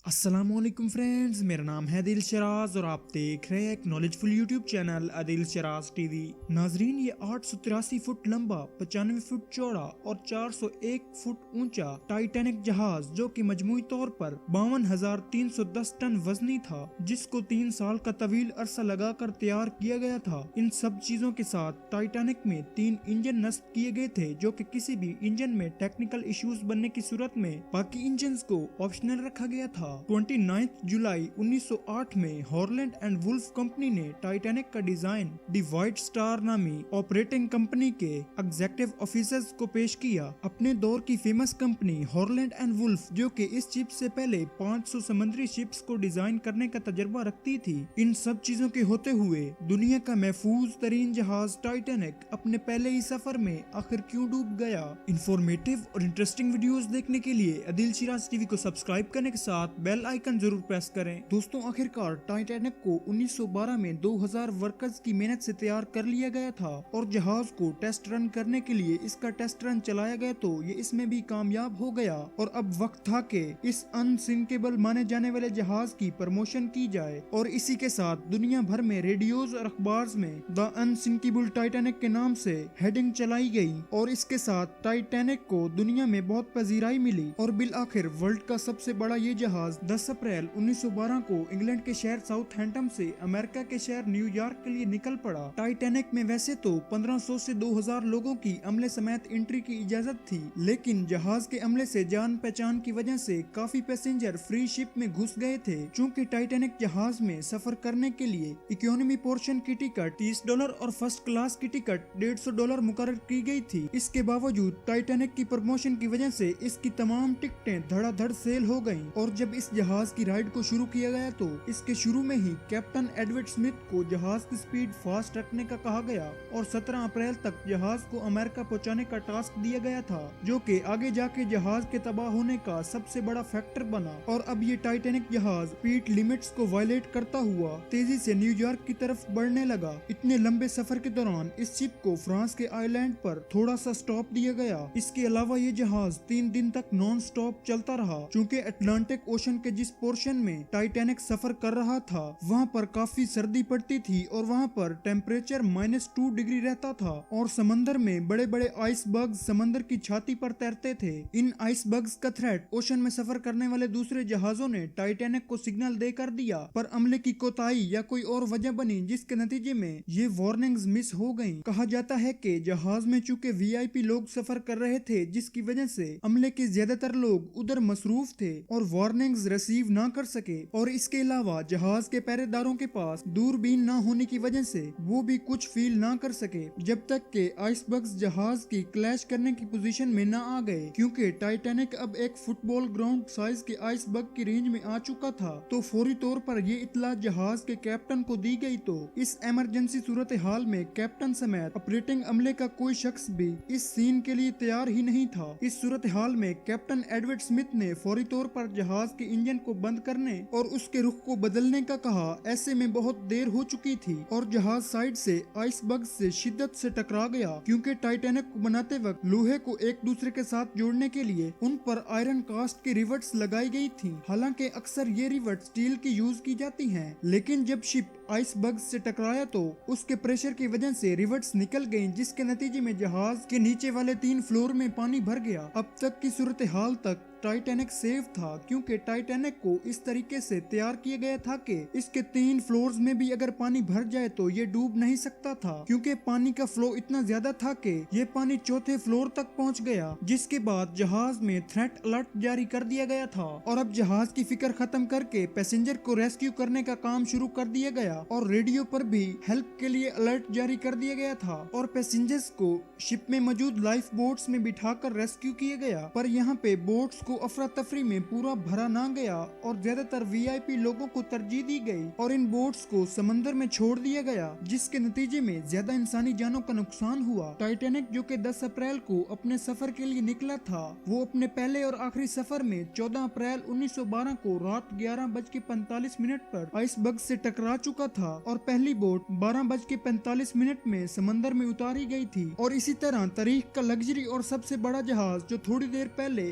السلام علیکم فرینڈز، میرا نام ہے عادل شراز اور آپ دیکھ رہے ہیں ایک نالجفل یوٹیوب چینل عادل شراز ٹی وی۔ ناظرین، یہ 883 فٹ لمبا، 95 فٹ چوڑا اور 401 فٹ اونچا ٹائٹینک جہاز جو کہ مجموعی طور پر 52,310 ٹن وزنی تھا، جس کو 3 سال کا طویل عرصہ لگا کر تیار کیا گیا تھا۔ ان سب چیزوں کے ساتھ ٹائٹینک میں 3 انجن نصب کیے گئے تھے جو کہ کسی بھی انجن میں ٹیکنیکل ایشوز بننے کی صورت میں باقی انجنز کو آپشنل رکھا گیا تھا۔ 29 جولائی 1908 میں ہارلینڈ اینڈ وولف کمپنی نے ٹائٹینک کا ڈیزائن دی وائٹ سٹار نامی آپریٹنگ کمپنی کے ایگزیکٹو آفیسرز کو پیش کیا۔ اپنے دور کی فیمس کمپنی ہارلینڈ اینڈ وولف، جو کہ اس شپ سے پہلے 500 سمندری شپس کو ڈیزائن کرنے کا تجربہ رکھتی تھی، ان سب چیزوں کے ہوتے ہوئے دنیا کا محفوظ ترین جہاز ٹائٹینک اپنے پہلے ہی سفر میں آخر کیوں ڈوب گیا؟ انفارمیٹیو اور انٹرسٹنگ ویڈیوز دیکھنے کے لیے عادل شراز ٹی وی کو سبسکرائب کرنے کے ساتھ بیل آئیکن ضرور پریس کریں۔ دوستوں، آخرکار ٹائٹینک کو 1912 میں 2000 ورکرز کی محنت سے تیار کر لیا گیا تھا اور جہاز کو ٹیسٹ رن کرنے کے لیے اس کا ٹیسٹ رن چلایا گیا تو یہ اس میں بھی کامیاب ہو گیا، اور اب وقت تھا کہ اس انسنکیبل مانے جانے والے جہاز کی پروموشن کی جائے، اور اسی کے ساتھ دنیا بھر میں ریڈیوز اور اخبار میں دا انسنکیبل ٹائٹینک کے نام سے ہیڈنگ چلائی گئی، اور اس کے ساتھ ٹائٹینک کو دنیا میں بہت پذیرائی ملی، اور بالآخر ورلڈ کا سب سے بڑا یہ جہاز 10 اپریل 1912 کو انگلینڈ کے شہر ساؤتھ ہیمپٹن سے امریکہ کے شہر نیو یارک کے لیے نکل پڑا۔ ٹائٹینک میں ویسے تو 1500 سے 2000 لوگوں کی عملے سمیت انٹری کی اجازت تھی، لیکن جہاز کے عملے سے جان پہچان کی وجہ سے کافی پیسنجر فری شپ میں گھس گئے تھے، چونکہ ٹائٹینک جہاز میں سفر کرنے کے لیے اکانومی پورشن کی ٹکٹ $30 اور فرسٹ کلاس کی ٹکٹ $150 مقرر کی گئی تھی۔ اس کے باوجود ٹائٹینک کی پروموشن کی وجہ سے اس کی تمام ٹکٹیں دھڑا دھڑ سیل ہو گئیں، اور جب اس جہاز کی رائڈ کو شروع کیا گیا تو اس کے شروع میں ہی کیپٹن ایڈورڈ سمتھ کو جہاز کی سپیڈ فاسٹ رکھنے کا کہا گیا، اور 17 اپریل تک جہاز کو امریکہ پہنچانے کا ٹاسک دیا گیا تھا، جو کہ آگے جا کے جہاز کے تباہ ہونے کا سب سے بڑا فیکٹر بنا۔ اور اب یہ ٹائٹینک جہاز سپیڈ لیمٹس کو وائلیٹ کرتا ہوا تیزی سے نیو یارک کی طرف بڑھنے لگا۔ اتنے لمبے سفر کے دوران اس شپ کو فرانس کے آئی لینڈ پر تھوڑا سا سٹاپ دیا گیا۔ اس کے علاوہ یہ جہاز 3 دن تک نان سٹاپ چلتا رہا، چونکہ اٹلانٹک اوشن کے جس پورشن میں ٹائٹینک سفر کر رہا تھا وہاں پر کافی سردی پڑتی تھی، اور وہاں پر ٹیمپریچر -2 ڈگری رہتا تھا، اور سمندر میں بڑے بڑے آئس بگز سمندر کی چھاتی پر تیرتے تھے۔ ان آئس بگز کا تھریٹ اوشن میں سفر کرنے والے دوسرے جہازوں نے ٹائٹینک کو سگنل دے کر دیا، پر عملے کی کوتاہی یا کوئی اور وجہ بنی جس کے نتیجے میں یہ وارننگز مس ہو گئیں۔ کہا جاتا ہے کہ جہاز میں چونکہ VIP لوگ سفر کر رہے تھے، جس کی وجہ سے عملے کے زیادہ تر لوگ ادھر مصروف تھے اور وارننگز ریسیو نہ کر سکے، اور اس کے علاوہ جہاز کے پہرے داروں کے پاس دوربین نہ ہونے کی وجہ سے وہ بھی کچھ فیل نہ کر سکے جب تک کہ آئس بگز جہاز کی کلیش کرنے کی پوزیشن میں نہ آ گئے۔ کیونکہ ٹائٹینک اب ایک فٹ بال گراؤنڈ سائز کے آئس بگ کی رینج میں آ چکا تھا، تو فوری طور پر یہ اطلاع جہاز کے کیپٹن کو دی گئی، تو اس ایمرجنسی صورتحال میں کیپٹن سمیت آپریٹنگ عملے کا کوئی شخص بھی اس سین کے لیے تیار ہی نہیں تھا۔ اس صورتحال میں کیپٹن ایڈورڈ سمتھ نے فوری طور پر جہاز کے انجن کو بند کرنے اور اس کے رخ کو بدلنے کا کہا۔ ایسے میں بہت دیر ہو چکی تھی اور جہاز سائیڈ سے آئس بگز سے شدت سے ٹکرا گیا، کیونکہ ٹائٹینک کو بناتے وقت لوہے کو ایک دوسرے کے ساتھ جوڑنے کے لیے ان پر آئرن کاسٹ کی ریوٹس لگائی گئی تھی۔ حالانکہ اکثر یہ ریوٹس اسٹیل کی یوز کی جاتی ہیں، لیکن جب شپ آئس بگز سے ٹکرایا تو اس کے پریشر کی وجہ سے ریوٹس نکل گئیں، جس کے نتیجے میں جہاز کے نیچے والے 3 فلور میں پانی بھر گیا۔ اب تک کی صورتحال تک ٹائٹینک سیف تھا، کیونکہ ٹائٹینک کو اس طریقے سے تیار کیا گیا تھا کہ اس کے 3 فلورز میں بھی اگر پانی بھر جائے تو یہ ڈوب نہیں سکتا تھا، کیونکہ پانی کا فلو اتنا زیادہ تھا کہ یہ پانی 4تھے فلور تک پہنچ گیا، جس کے بعد جہاز میں تھریٹ الرٹ جاری کر دیا گیا تھا، اور اب جہاز کی فکر ختم کر کے پیسنجر کو ریسکیو کرنے کا کام شروع کر دیا گیا، اور ریڈیو پر بھی ہیلپ کے لیے الرٹ جاری کر دیا گیا تھا، اور پیسنجرز کو شپ میں موجود لائف بوٹس میں بٹھا کر ریسکیو کیا گیا۔ پر یہاں پہ بوٹس کو افراتفری میں پورا بھرا نہ گیا، اور زیادہ تر VIP لوگوں کو ترجیح دی گئی اور ان بوٹس کو سمندر میں چھوڑ دیا گیا، جس کے نتیجے میں زیادہ انسانی جانوں کا نقصان ہوا۔ ٹائٹینک جو کہ 10 اپریل کو اپنے سفر کے لیے نکلا تھا، وہ اپنے پہلے اور آخری سفر میں 14 اپریل 1912 کو رات 11:45 پر آئس بگ سے ٹکرا چکا تھا، اور پہلی بوٹ 12:45 میں سمندر میں اتاری گئی تھی۔ اور اسی طرح تاریخ کا لگژری اور سب سے بڑا جہاز جو تھوڑی دیر پہلے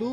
2